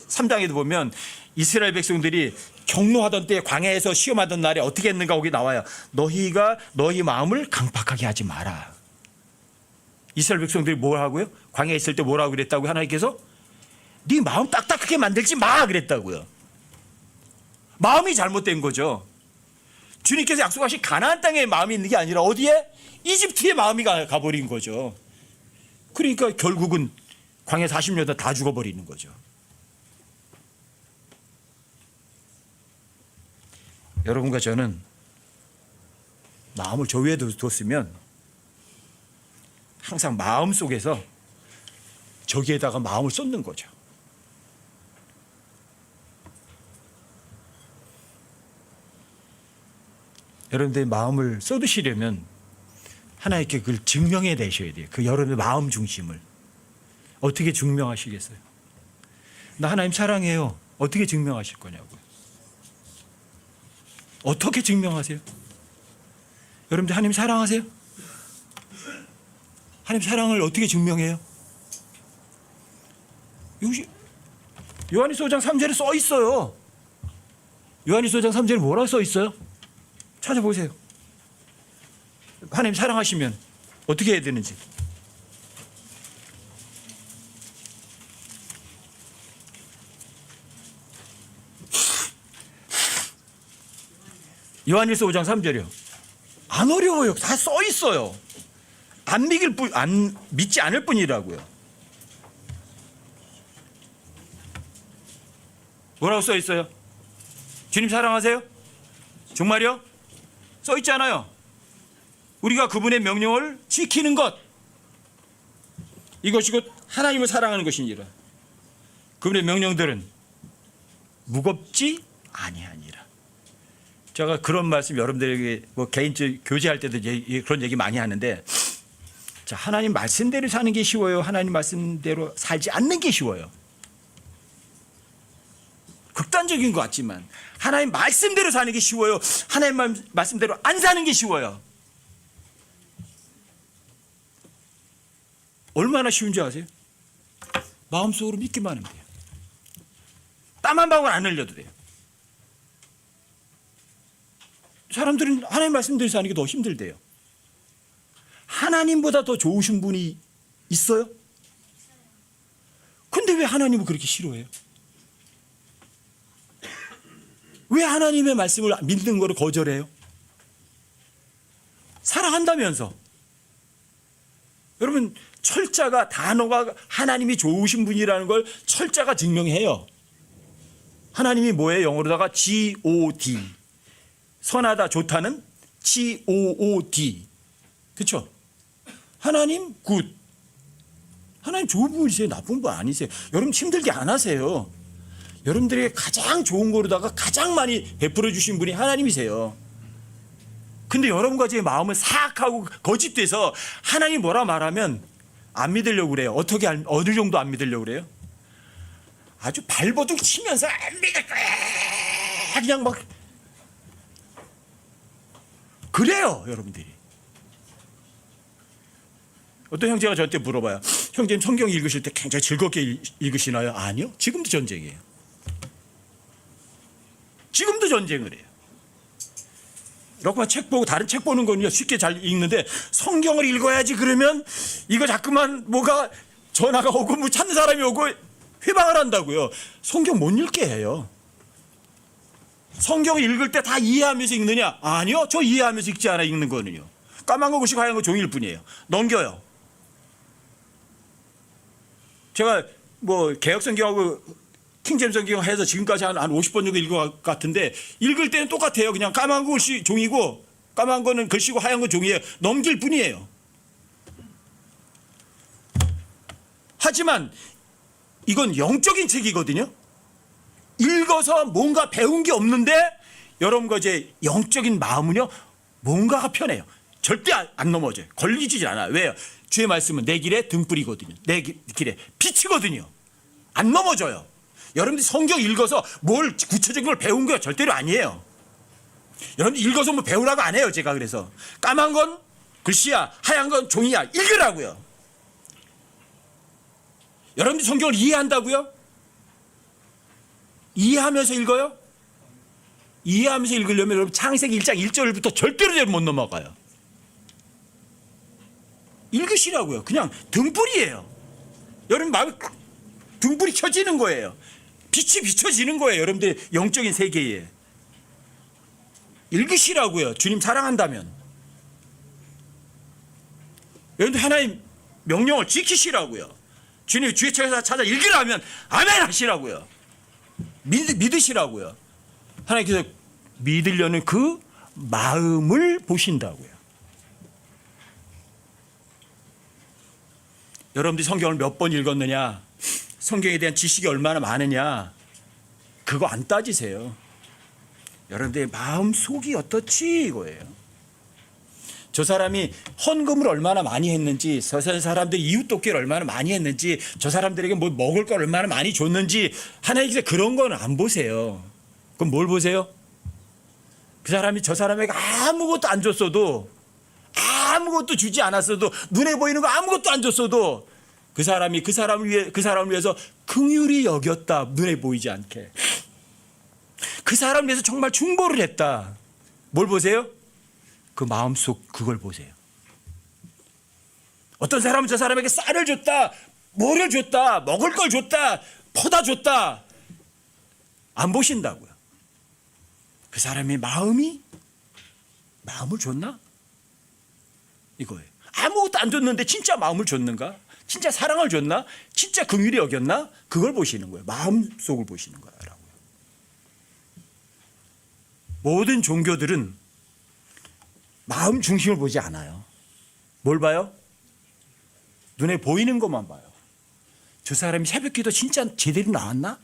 3장에도 보면 이스라엘 백성들이 경노하던 때 광야에서 시험하던 날에 어떻게 했는가 거기 나와요. 너희가 너희 마음을 강팍하게 하지 마라. 이스라엘 백성들이 뭘 하고요? 광야에 있을 때 뭐라고 그랬다고요? 하나님께서 네 마음 딱딱하게 만들지 마 그랬다고요. 마음이 잘못된 거죠. 주님께서 약속하신 가나안 땅에 마음이 있는 게 아니라 어디에? 이집트에 마음이 가버린 거죠. 그러니까 결국은 광야 40년 다 죽어버리는 거죠. 여러분과 저는 마음을 저 위에 뒀으면 항상 마음속에서 저기에다가 마음을 쏟는 거죠. 여러분들의 마음을 쏟으시려면 하나님께 그걸 증명해 내셔야 돼요. 그 여러분의 마음 중심을. 어떻게 증명하시겠어요? 나 하나님 사랑해요. 어떻게 증명하실 거냐고요. 어떻게 증명하세요? 여러분들 하나님 사랑하세요? 하나님 사랑을 어떻게 증명해요? 요한일서 5장 3절에 써 있어요. 요한일서 5장 3절에 뭐라고 써 있어요? 찾아보세요. 하나님 사랑하시면 어떻게 해야 되는지. 요한일서 5장 3절이요. 안 어려워요. 다 써 있어요. 안 믿지 않을 뿐이라고요. 뭐라고 써 있어요? 주님 사랑하세요? 정말요? 써 있잖아요. 우리가 그분의 명령을 지키는 것. 이것이 곧 하나님을 사랑하는 것이니라. 그분의 명령들은 무겁지 아니하니라. 제가 그런 말씀 여러분들에게 개인적 교제할 때도 그런 얘기 많이 하는데, 자, 하나님 말씀대로 사는 게 쉬워요? 하나님 말씀대로 살지 않는 게 쉬워요? 극단적인 것 같지만 하나님 말씀대로 사는 게 쉬워요? 하나님 말씀대로 안 사는 게 쉬워요? 얼마나 쉬운지 아세요? 마음속으로 믿기만 하면 돼요. 땀 한 방울 안 흘려도 돼요. 사람들은 하나님 말씀대로 사는 게 더 힘들대요. 하나님보다 더 좋으신 분이 있어요? 근데 왜 하나님을 그렇게 싫어해요? 왜 하나님의 말씀을 믿는 거를 거절해요? 사랑한다면서. 여러분, 철자가 단어가 하나님이 좋으신 분이라는 걸 철자가 증명해요. 하나님이 뭐예요? 영어로다가 G-O-D. 선하다, 좋다는 G-O-O-D. 그렇죠? 하나님 굿. 하나님 좋은 분이세요? 나쁜 분 아니세요? 여러분 힘들게 안 하세요. 여러분들에게 가장 좋은 거로다가 가장 많이 베풀어 주신 분이 하나님이세요. 근데 여러분과 제 마음은 사악하고 거짓돼서 하나님 뭐라 말하면 안 믿으려고 그래요. 어떻게 어느 정도 안 믿으려고 그래요? 아주 발버둥 치면서 안 믿을 거야. 그냥 막 그래요, 여러분들이. 어떤 형제가 저한테 물어봐요. 형제님 성경 읽으실 때 굉장히 즐겁게 읽으시나요? 아니요. 지금도 전쟁이에요. 지금도 전쟁을 해요. 여러분 책 보고 다른 책 보는 거는요 쉽게 잘 읽는데 성경을 읽어야지 그러면 이거 자꾸만 뭐가 전화가 오고 뭐 찾는 사람이 오고 회방을 한다고요. 성경 못 읽게 해요. 성경을 읽을 때 다 이해하면서 읽느냐? 아니요. 저 이해하면서 읽지 않아 읽는 거는요. 까만 거 글씨 하얀 거 종일 뿐이에요. 넘겨요. 제가 뭐 개혁성경하고 킹제임스 성경 해서 지금까지 한 50번 정도 읽은 것 같은데 읽을 때는 똑같아요. 그냥 까만 거 글씨 종이고 까만 거는 글씨고 하얀 거 종이에요. 넘길 뿐이에요. 하지만 이건 영적인 책이거든요. 읽어서 뭔가 배운 게 없는데 여러분과 이제 영적인 마음은요 뭔가가 편해요. 절대 안 넘어져요. 걸리지 않아요. 왜요? 주의 말씀은 내 길에 등불이거든요. 내 길에 빛이거든요. 안 넘어져요. 여러분들이 성경 읽어서 뭘 구체적인 걸 배운 거예요? 절대로 아니에요. 여러분들 읽어서 뭐 배우라고 안 해요. 제가 그래서 까만 건 글씨야, 하얀 건 종이야. 읽으라고요. 여러분들 성경을 이해한다고요? 이해하면서 읽어요? 이해하면서 읽으려면 여러분 창세기 1장 1절부터 절대로 못 넘어가요. 읽으시라고요. 그냥 등불이에요. 여러분 마음에 등불이 켜지는 거예요. 빛이 비춰지는 거예요. 여러분들 영적인 세계에. 읽으시라고요. 주님 사랑한다면. 여러분들 하나님 명령을 지키시라고요. 주님 주의 책에서 찾아 읽으라면 아멘 하시라고요. 믿으시라고요. 하나님께서 믿으려는 그 마음을 보신다고요. 여러분들이 성경을 몇 번 읽었느냐, 성경에 대한 지식이 얼마나 많으냐, 그거 안 따지세요. 여러분들의 마음 속이 어떻지 이거예요. 저 사람이 헌금을 얼마나 많이 했는지, 저 사람들이 이웃 돕기를 얼마나 많이 했는지, 저 사람들에게 뭐 먹을 걸 얼마나 많이 줬는지 하나님께서 그런 건 안 보세요. 그럼 뭘 보세요? 그 사람이 저 사람에게 아무것도 안 줬어도, 아무것도 주지 않았어도, 눈에 보이는 거 아무것도 안 줬어도 그 사람이 그 사람을 위해서 긍휼히 여겼다. 눈에 보이지 않게. 그 사람을 위해서 정말 중보를 했다. 뭘 보세요? 그 마음속 그걸 보세요. 어떤 사람은 저 사람에게 쌀을 줬다, 뭐를 줬다, 먹을 걸 줬다, 퍼다 줬다. 안 보신다고요. 그 사람의 마음을 줬나? 이거예요. 아무것도 안 줬는데 진짜 마음을 줬는가? 진짜 사랑을 줬나? 진짜 긍휼히 여겼나? 그걸 보시는 거예요. 마음속을 보시는 거라고요. 모든 종교들은 마음 중심을 보지 않아요. 뭘 봐요? 눈에 보이는 것만 봐요. 저 사람이 새벽기도 진짜 제대로 나왔나?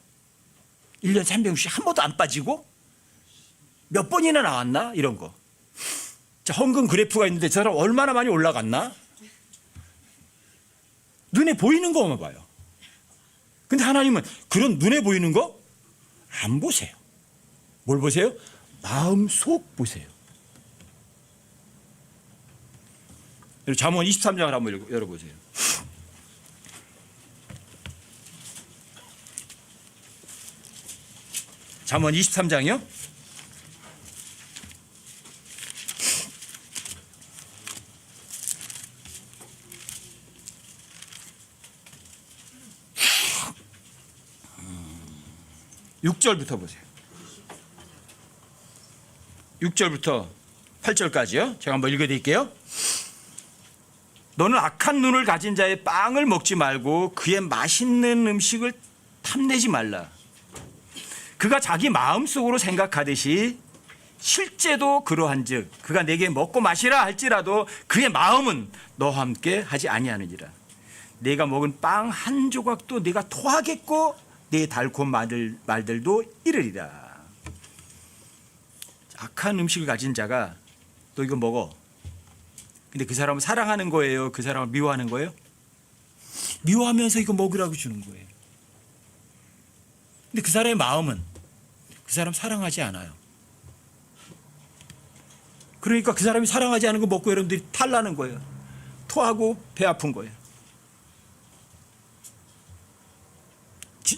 1년 300씩 한 번도 안 빠지고 몇 번이나 나왔나? 이런 거. 자, 헌금 그래프가 있는데 저 사람 얼마나 많이 올라갔나? 눈에 보이는 것만 봐요. 근데 하나님은 그런 눈에 보이는 거 안 보세요. 뭘 보세요? 마음속 보세요. 잠언 23장을 한번 열어보세요. 잠언 23장이요? 육 6절부터 보세요. 6절부터 8절까지요. 제가 한번 읽어드릴게요. 너는 악한 눈을 가진 자의 빵을 먹지 말고 그의 맛있는 음식을 탐내지 말라. 그가 자기 마음속으로 생각하듯이 실제도 그러한즉 그가 내게 먹고 마시라 할지라도 그의 마음은 너와 함께 하지 아니하느니라. 내가 먹은 빵 한 조각도 네가 토하겠고 내 달콤 말들도 이르리라. 악한 음식을 가진 자가 너 이거 먹어. 근데 그 사람을 사랑하는 거예요? 그 사람을 미워하는 거예요? 미워하면서 이거 먹으라고 주는 거예요. 근데 그 사람의 마음은 그 사람 사랑하지 않아요. 그러니까 그 사람이 사랑하지 않은 거 먹고 여러분들이 탈나는 거예요. 토하고 배 아픈 거예요.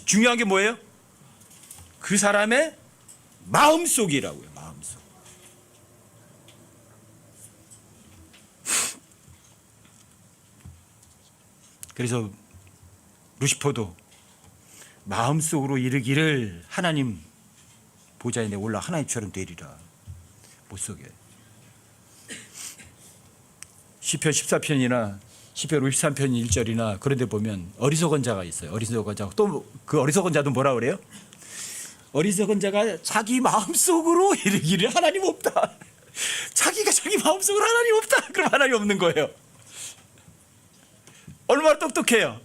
중요한 게 뭐예요? 그 사람의 마음속이라고요. 마음속. 그래서 루시퍼도 마음속으로 이르기를 하나님 보좌에 내 올라 하나님처럼 되리라. 못 속여요. 시편 14편이나 시편 53편 1절이나 그런 데 보면 어리석은 자가 있어요. 어리석은 자. 또 그 어리석은 자도 뭐라 그래요? 어리석은 자가 자기 마음속으로 이르기를 하나님 없다. 자기가 자기 마음속으로 하나님 없다. 그럼 하나님 없는 거예요. 얼마나 똑똑해요.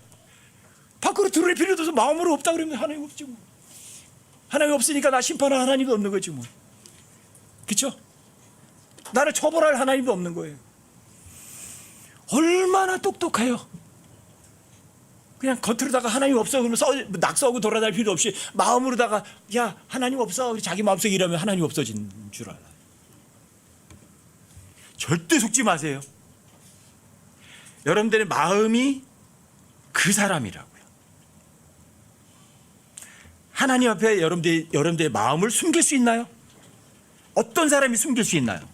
밖으로 들을 필요도 없어. 마음으로 없다 그러면 하나님 없지 뭐. 하나님 없으니까 나 심판할 하나님도 없는 거지 뭐. 그렇죠? 나를 처벌할 하나님도 없는 거예요. 얼마나 똑똑해요. 그냥 겉으로다가 하나님 없어 그러면 낙서하고 돌아다닐 필요 없이 마음으로다가 야 하나님 없어 자기 마음속에 이러면 하나님 없어진 줄 알아요. 절대 속지 마세요. 여러분들의 마음이 그 사람이라고요. 하나님 앞에 여러분들의 마음을 숨길 수 있나요? 어떤 사람이 숨길 수 있나요?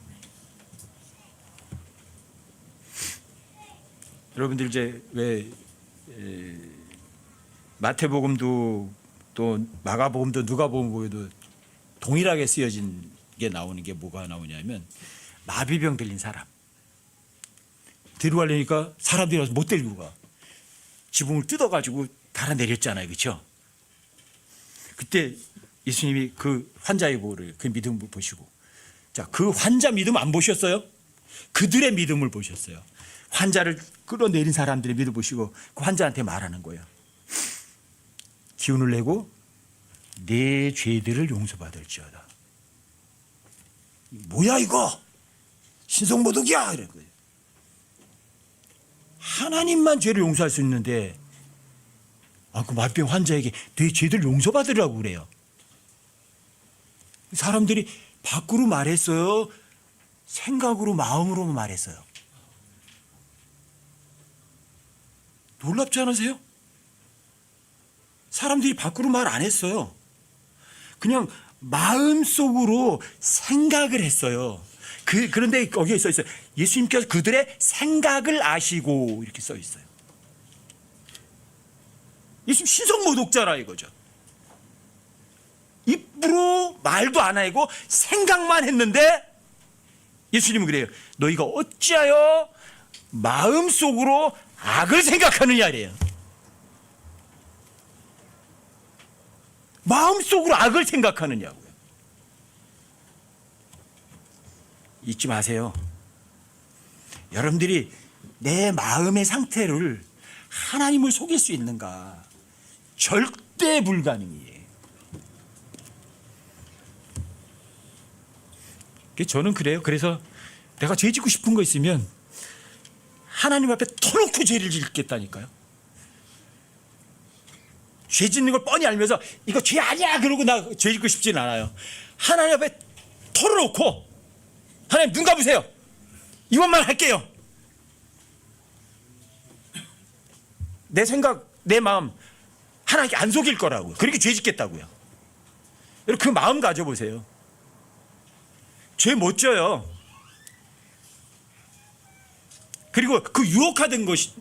여러분들 이제 왜 마태복음도 또 마가복음도 누가복음도 동일하게 쓰여진 게 나오는 게 뭐가 나오냐면 마비병 들린 사람 데리고 가려니까 사람들이 와서 못 데리고 가. 지붕을 뜯어가지고 달아내렸잖아요. 그렇죠? 그때 예수님이 그 환자의 보호를 그 믿음을 보시고 자, 그 환자 믿음 안 보셨어요? 그들의 믿음을 보셨어요. 환자를 끌어내린 사람들의 믿음을 보시고 그 환자한테 말하는 거예요. 기운을 내고 내 죄들을 용서받을지어다. 뭐야 이거? 신성모독이야 이런 거예요. 하나님만 죄를 용서할 수 있는데 그 마비병 환자에게 내 죄들 용서받으라고 그래요. 사람들이 밖으로 말했어요? 생각으로 마음으로 말했어요? 놀랍지 않으세요? 사람들이 밖으로 말 안 했어요. 그냥 마음속으로 생각을 했어요. 그런데 거기에 써 있어요. 예수님께서 그들의 생각을 아시고 이렇게 써 있어요. 예수님 신성모독자라 이거죠. 입으로 말도 안 하고 생각만 했는데 예수님은 그래요. 너희가 어찌하여 마음속으로 악을 생각하느냐 이래요. 마음속으로 악을 생각하느냐고요. 잊지 마세요. 여러분들이 내 마음의 상태를 하나님을 속일 수 있는가? 절대 불가능이에요. 저는 그래요. 그래서 내가 죄 짓고 싶은 거 있으면 하나님 앞에 터놓고 죄를 짓겠다니까요. 죄 짓는 걸 뻔히 알면서 이거 죄 아니야 그러고 나 죄 짓고 싶진 않아요. 하나님 앞에 털어놓고 하나님 눈 감으세요. 이것만 할게요. 내 생각, 내 마음 하나님께 안 속일 거라고요. 그렇게 죄 짓겠다고요. 여러분 그 마음 가져보세요. 죄 못 져요. 그리고 그 유혹하던 것이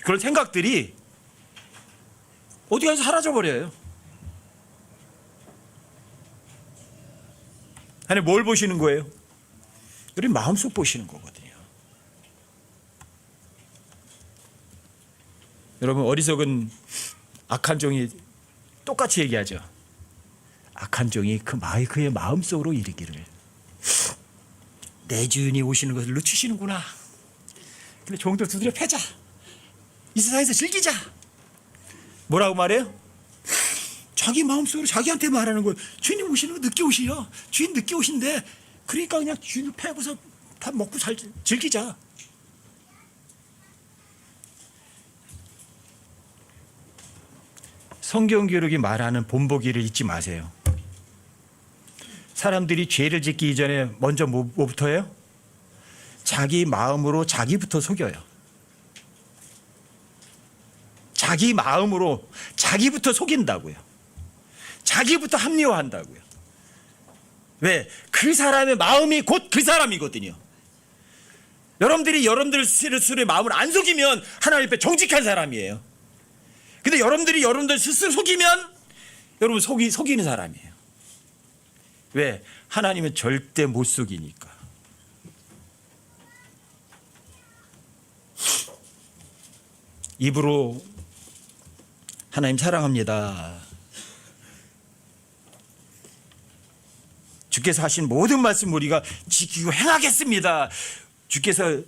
그런 생각들이 어디 가서 사라져버려요. 하나님 뭘 보시는 거예요? 우리 마음속 보시는 거거든요. 여러분 어리석은 악한 종이 똑같이 얘기하죠. 악한 종이 그의 마음속으로 이르기를 내 주인이 오시는 것을 늦추시는구나. 근데 종들 두드려 패자. 이 세상에서 즐기자. 뭐라고 말해요? 자기 마음속으로 자기한테 말하는 거예요. 주인님 오시는 거 늦게 오시요. 주인 늦게 오신대. 그러니까 그냥 주인을 패고서 밥 먹고 잘 즐기자. 성경 기록이 말하는 본보기를 잊지 마세요. 사람들이 죄를 짓기 이전에 먼저 뭐부터 해요? 자기 마음으로 자기부터 속여요. 자기 마음으로 자기부터 속인다고요. 자기부터 합리화한다고요. 왜? 그 사람의 마음이 곧 그 사람이거든요. 여러분들이 여러분들 스스로의 마음을 안 속이면 하나님 앞에 정직한 사람이에요. 근데 여러분들이 여러분들 스스로 속이면 여러분 속이는 사람이에요. 왜? 하나님은 절대 못 속이니까. 입으로 하나님 사랑합니다, 주께서 하신 모든 말씀 우리가 지키고 행하겠습니다, 주께서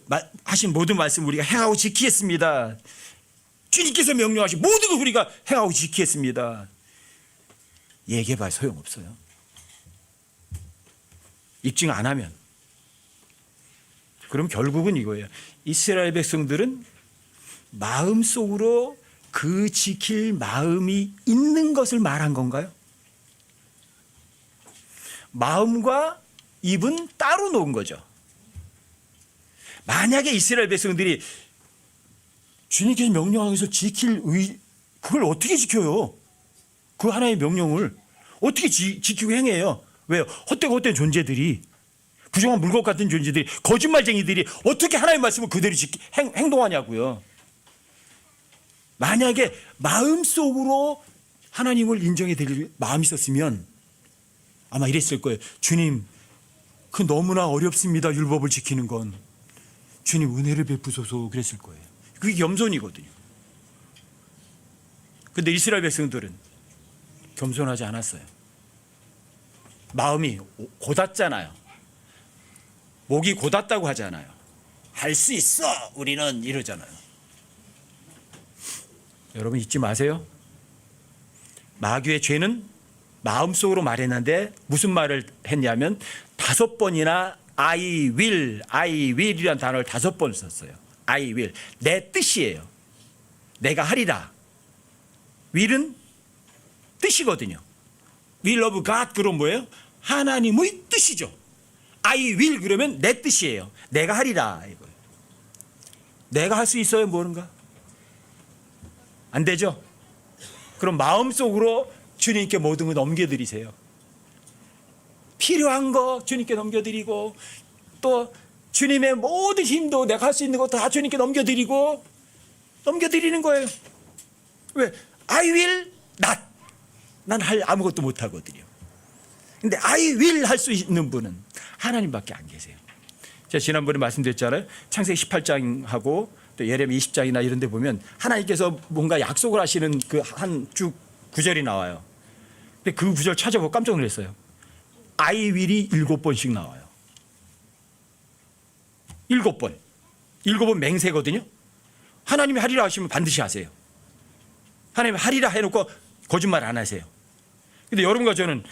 하신 모든 말씀 우리가 행하고 지키겠습니다, 주님께서 명령하신 모든 걸 우리가 행하고 지키겠습니다, 얘기해봐야 소용없어요. 입증 안 하면. 그럼 결국은 이거예요. 이스라엘 백성들은 마음속으로 그 지킬 마음이 있는 것을 말한 건가요? 마음과 입은 따로 놓은 거죠. 만약에 이스라엘 백성들이 주님께서 명령한 것을 지킬 그걸 어떻게 지켜요? 그 하나의 명령을 어떻게 지키고 행해요? 왜요? 헛된 존재들이, 부정한 물것 같은 존재들이, 거짓말쟁이들이 어떻게 하나님의 말씀을 그대로 행동하냐고요. 만약에 마음속으로 하나님을 인정해 드릴 마음이 있었으면 아마 이랬을 거예요. 주님, 그 너무나 어렵습니다, 율법을 지키는 건. 주님, 은혜를 베푸소서, 그랬을 거예요. 그게 겸손이거든요. 근데 이스라엘 백성들은 겸손하지 않았어요. 마음이 고닫잖아요. 목이 고닫다고 하잖아요. 할 수 있어, 우리는, 이러잖아요. 여러분 잊지 마세요. 마귀의 죄는 마음속으로 말했는데 무슨 말을 했냐면 5번이나 I will이라는 단어를 5번 썼어요. I will, 내 뜻이에요. 내가 하리라. will은 뜻이거든요. will of God, 그럼 뭐예요? 하나님의 뜻이죠. I will 그러면 내 뜻이에요. 내가 하리라 이거예요. 내가 할 수 있어요, 뭐는가? 안 되죠? 그럼 마음속으로 주님께 모든 걸 넘겨드리세요. 필요한 거 주님께 넘겨드리고, 또 주님의 모든 힘도 내가 할 수 있는 거 다 주님께 넘겨드리는 거예요. 왜? I will not. 난 아무것도 못하거든요. 근데 I will 할 수 있는 분은 하나님밖에 안 계세요. 제가 지난번에 말씀드렸잖아요. 창세기 18장하고 또 예레미야 20장이나 이런 데 보면 하나님께서 뭔가 약속을 하시는 그 한 쭉 구절이 나와요. 근데 그 구절 찾아보고 깜짝 놀랐어요. I will이 7번씩 나와요. 7번. 7번 맹세거든요. 하나님이 하리라 하시면 반드시 하세요. 하나님이 하리라 해놓고 거짓말 안 하세요. 근데 여러분과 저는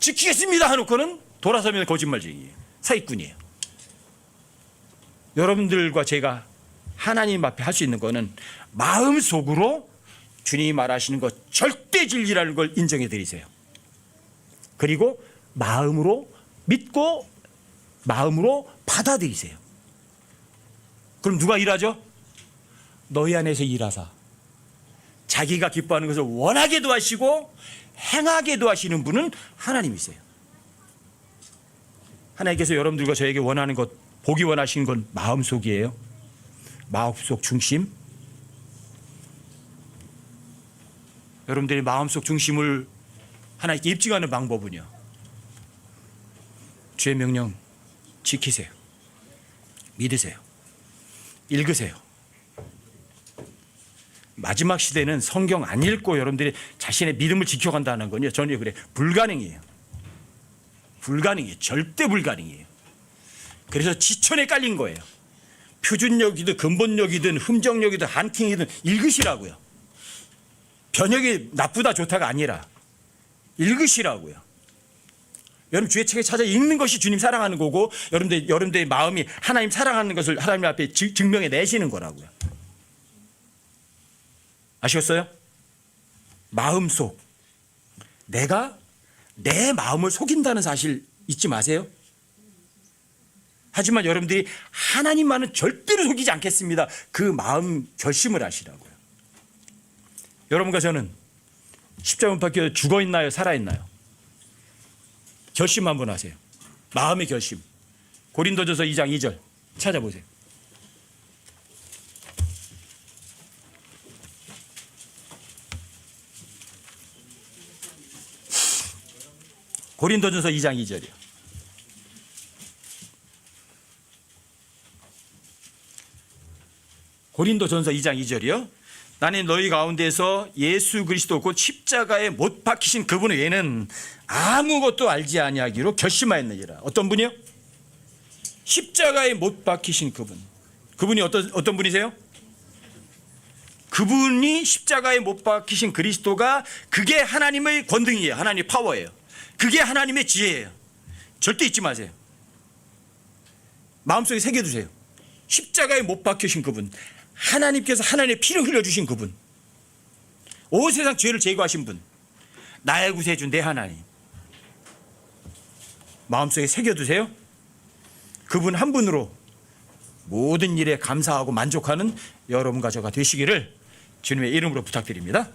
지키겠습니다 해놓고는 돌아서면 거짓말쟁이에요. 사기꾼이에요. 여러분들과 제가 하나님 앞에 할 수 있는 거는 마음속으로 주님이 말하시는 것 절대 진리라는 걸 인정해 드리세요. 그리고 마음으로 믿고 마음으로 받아들이세요. 그럼 누가 일하죠? 너희 안에서 일하사 자기가 기뻐하는 것을 원하게도 하시고 행하게도 하시는 분은 하나님이세요. 하나님께서 여러분들과 저에게 원하는 것, 보기 원하시는 건 마음속이에요. 마음속 중심. 여러분들이 마음속 중심을 하나님께 입증하는 방법은요, 주의 명령 지키세요. 믿으세요. 읽으세요. 마지막 시대는 성경 안 읽고 여러분들이 자신의 믿음을 지켜간다는 건요, 저는 그래 불가능이에요. 불가능해요. 절대 불가능해요. 그래서 지천에 깔린 거예요. 표준력이든 근본력이든 흠정력이든 한팅이든 읽으시라고요. 번역이 나쁘다 좋다가 아니라 읽으시라고요. 여러분 주의 책에 찾아 읽는 것이 주님 사랑하는 거고, 여러분들의 마음이 하나님 사랑하는 것을 하나님 앞에 증명해 내시는 거라고요. 아시겠어요? 마음속. 내가 내 마음을 속인다는 사실 잊지 마세요. 하지만 여러분들이 하나님만은 절대로 속이지 않겠습니다. 그 마음 결심을 하시라고요. 여러분과 저는 십자군 밖에 죽어 있나요? 살아 있나요? 결심 한번 하세요. 마음의 결심. 고린도전서 2장 2절 찾아보세요. 고린도전서 2장 2절이요. 고린도전서 2장 2절이요. 나는 너희 가운데서 예수 그리스도 곧 십자가에 못 박히신 그분 외에는 아무것도 알지 아니하기로 결심하였느니라. 어떤 분이요? 십자가에 못 박히신 그분. 그분이 어떤 분이세요? 그분이 십자가에 못 박히신 그리스도가 그게 하나님의 권능이에요. 하나님의 파워예요. 그게 하나님의 지혜예요. 절대 잊지 마세요. 마음속에 새겨두세요. 십자가에 못 박히신 그분, 하나님께서 하나님의 피를 흘려주신 그분, 온 세상 죄를 제거하신 분, 나의 구세주 내 하나님. 마음속에 새겨두세요. 그분 한 분으로 모든 일에 감사하고 만족하는 여러분과 저가 되시기를 주님의 이름으로 부탁드립니다.